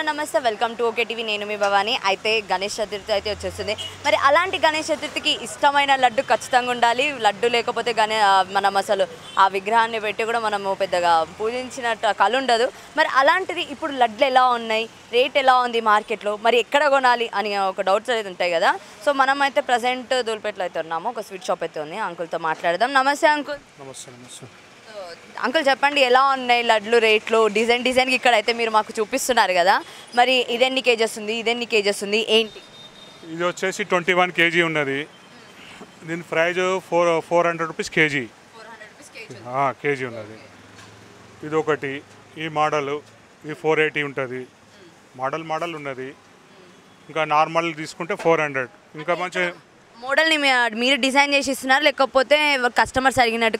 నమస్తే welcome to okay TV నేను మీ భవాని అయితే గణేష్ చతుర్థి అయితే వచ్చేస్తుంది మరి అలాంటి గణేష్ చతుర్థికి ఇష్టమైన లడ్డు ఖచ్చితంగా ఉండాలి లడ్డు లేకపోతే మనం అసలు ఆ విగ్రహాన్ని పెట్టి కూడా మనము పెద్దగా పూజించినట్టు కళ ఉండదు మరి అలాంటిది ఇప్పుడు లడ్లు ఎలా ఉన్నాయి రేట్ ఎలా ఉంది మార్కెట్లో మరి ఎక్కడ కొనాలి అని ఒక డౌట్స్ అయితే ఉంటాయి కదా సో మనం అయితే ప్రజెంట్ దూల్పేటలో అయితే ఉన్నాము ఒక స్వీట్ షాప్ అయితే ఉంది అంకుల్తో మాట్లాడదాం నమస్తే అంకుల్ నమస్తే అంకుల్ చెప్పండి ఎలా ఉన్నాయి లడ్లు రేట్లు డిజైన్కి ఇక్కడ అయితే మీరు మాకు చూపిస్తున్నారు కదా మరి ఇదెన్ని కేజెస్ ఉంది ఇదెన్ని కేజెస్ ఉంది ఏంటి ఇది వచ్చేసి 21 kg ఉన్నది దీని ప్రైజ్ 400 రూపీస్ కేజీ కేజీ ఉన్నది ఇది ఒకటి ఈ మోడల్ ఇది 480 ఉంటుంది మోడల్ ఉన్నది ఇంకా నార్మల్ తీసుకుంటే 400 ఇంకా మంచి మోడల్ని మీరు డిజైన్ చేసి ఇస్తున్నారు లేకపోతే కస్టమర్స్ అడిగినట్టు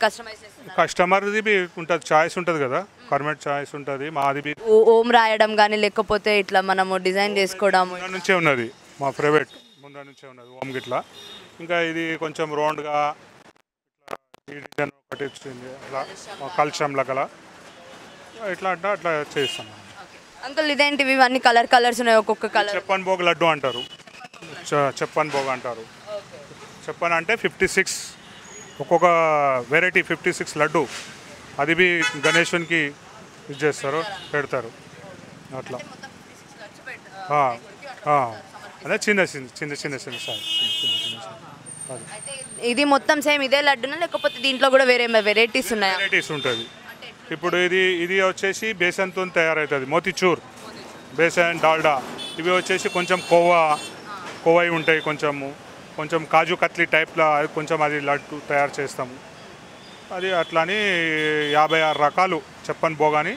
కస్టమర్ది ఉంటుంది చాయిస్ ఉంటుంది కదా పర్మనెంట్ చాయిస్ ఉంటుంది మాది ఓం రాయడం కానీ లేకపోతే ఇట్లా మనము డిజైన్ చేసుకోవడం ముందు నుంచే ఉన్నది మా ప్రైవేట్ ముందు నుంచే ఉన్నది ఓం గిట్లా ఇంకా ఇది కొంచెం రౌండ్గా ఈ డిజైన్ ఒకటి వచ్చింది అట్లా కల్చం లగల ఇట్లా అంటే అట్లా చేస్తాం అంకుల్ ఇదేంటివి ఇవన్నీ కలర్స్ ఉన్నాయి ఒక్కొక్క కలర్ చెప్పన్ భోగ్ లడ్డు అంటారు చెప్పన్ భోగ్ అంటారు చెప్పన్ అంటే 56 ఒక్కొక్క వెరైటీ 56 లడ్డు అది బి గణేశునికి ఇది చేస్తారు పెడతారు అట్లా అదే చిన్న సార్ ఇది మొత్తం సేమ్ ఇదే లడ్డునా లేకపోతే దీంట్లో కూడా వేరే వెరైటీస్ ఉన్నాయి వెరైటీస్ ఉంటుంది ఇప్పుడు ఇది వచ్చేసి బేసన్తో తయారవుతుంది మోతిచూర్ బేసన్ డాల్డా ఇవి వచ్చేసి కొంచెం కోవై ఉంటాయి కొంచెం కాజు కత్లీ టైప్లో కొంచెం అది లడ్డు తయారు చేస్తాము అది అట్లని 56 రకాలు చెప్పని భోగాని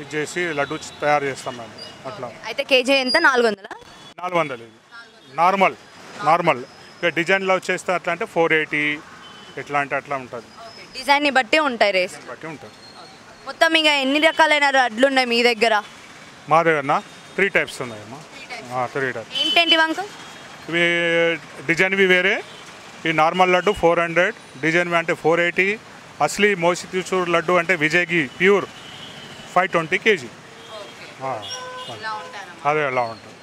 ఇది చేసి లడ్డు తయారు చేస్తాం మేము అట్లా అయితే కేజీ ఎంత 400 ఇది నార్మల్ ఇక డిజైన్లో వచ్చేస్తే అట్లా అంటే 480 ఎట్లా అంటే అట్లా ఉంటుంది డిజైన్ని బట్టి ఉంటాయి రేస్ బట్టి ఉంటుంది మొత్తం ఇంకా ఎన్ని రకాలైన లడ్లు ఉన్నాయి మీ దగ్గర మా దగ్గర 3 టైప్స్ ఉన్నాయమ్మా 3 టైప్స్ ఏంటండి అంకుల్ ఇవి డిజైన్వి వేరే ఈ నార్మల్ లడ్డు 400 డిజైన్వి అంటే 480 అసలీ మోతిచూర్ లడ్డు అంటే విజయ్కి ప్యూర్ 520 kg అదే ఎలా ఉంటుంది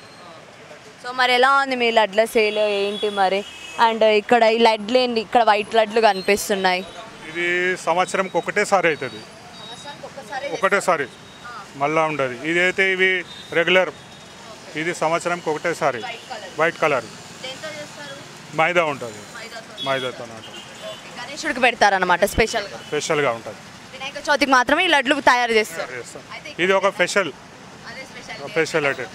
సో మరి ఎలా ఉంది మీ లడ్ల సేల్ ఏంటి మరి అండ్ ఇక్కడ ఈ లడ్లు ఏంటి ఇక్కడ వైట్ లడ్లు కనిపిస్తున్నాయి ఇది సంవత్సరంకి ఒకటేసారి అవుతుంది ఒకటేసారి మళ్ళీ ఉండదు ఇదైతే ఇవి రెగ్యులర్ ఇది సంవత్సరంకి ఒకటేసారి వైట్ కలర్ మైదా ఉంటుంది మైదాతో గణేశుడికి పెడతారనమాట స్పెషల్గా ఉంటుంది వినాయక చవితికి మాత్రమే ఈ లడ్లు తయారు చేస్తారు ఇది ఒక స్పెషాలిటీ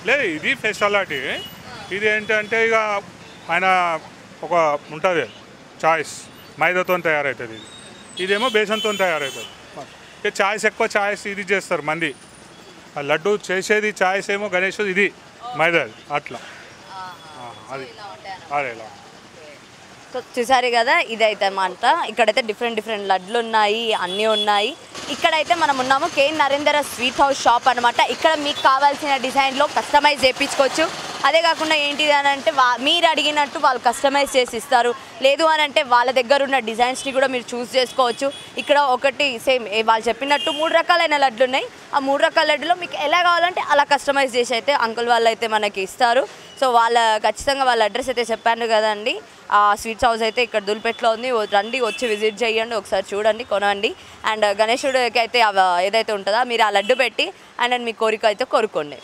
లేదు ఇది స్పెషాలిటీ ఇది ఏంటంటే ఇక ఆయన ఒక ఉంటుంది చాయిస్ మైదాతో తయారవుతుంది ఇదేమో బేసన్తో తయారవుతుంది ఇక చాయిస్ ఎక్కువ చాయిస్ ఇది చేస్తారు మంది ఆ లడ్డు చేసేది చాయిస్ ఏమో గణేష్ ఇది మైదా అట్లా అది అదే ఇలా సో చూసారు కదా ఇదైతే అన్నమాట ఇక్కడైతే డిఫరెంట్ లడ్లు ఉన్నాయి అన్నీ ఉన్నాయి ఇక్కడైతే మనం ఉన్నాము కే నరేందర్ స్వీట్ హౌస్ షాప్ అనమాట ఇక్కడ మీకు కావాల్సిన డిజైన్లో కస్టమైజ్ చేయించుకోవచ్చు అదే కాకుండా ఏంటిది అని అంటే మీరు అడిగినట్టు వాళ్ళు కస్టమైజ్ చేసి ఇస్తారు లేదు అని అంటే వాళ్ళ దగ్గర ఉన్న డిజైన్స్ని కూడా మీరు చూస్ చేసుకోవచ్చు ఇక్కడ ఒకటి సేమ్ వాళ్ళు చెప్పినట్టు 3 రకాలైన లడ్లు ఉన్నాయి ఆ 3 రకాల లడ్డులో మీకు ఎలా కావాలంటే అలా కస్టమైజ్ చేసి అయితే అంకుల్ వాళ్ళు అయితే మనకి ఇస్తారు సో ఖచ్చితంగా వాళ్ళ అడ్రస్ అయితే చెప్పాను కదండి ఆ స్వీట్స్ హౌస్ అయితే ఇక్కడ దూల్పేటలో ఉంది రండి వచ్చి విజిట్ చేయండి ఒకసారి చూడండి కొనండి అండ్ గణేశుడికి అయితే ఏదైతే ఉంటుందో మీరు ఆ లడ్డు పెట్టి అండ్ మీ కోరిక అయితే కోరుకోండి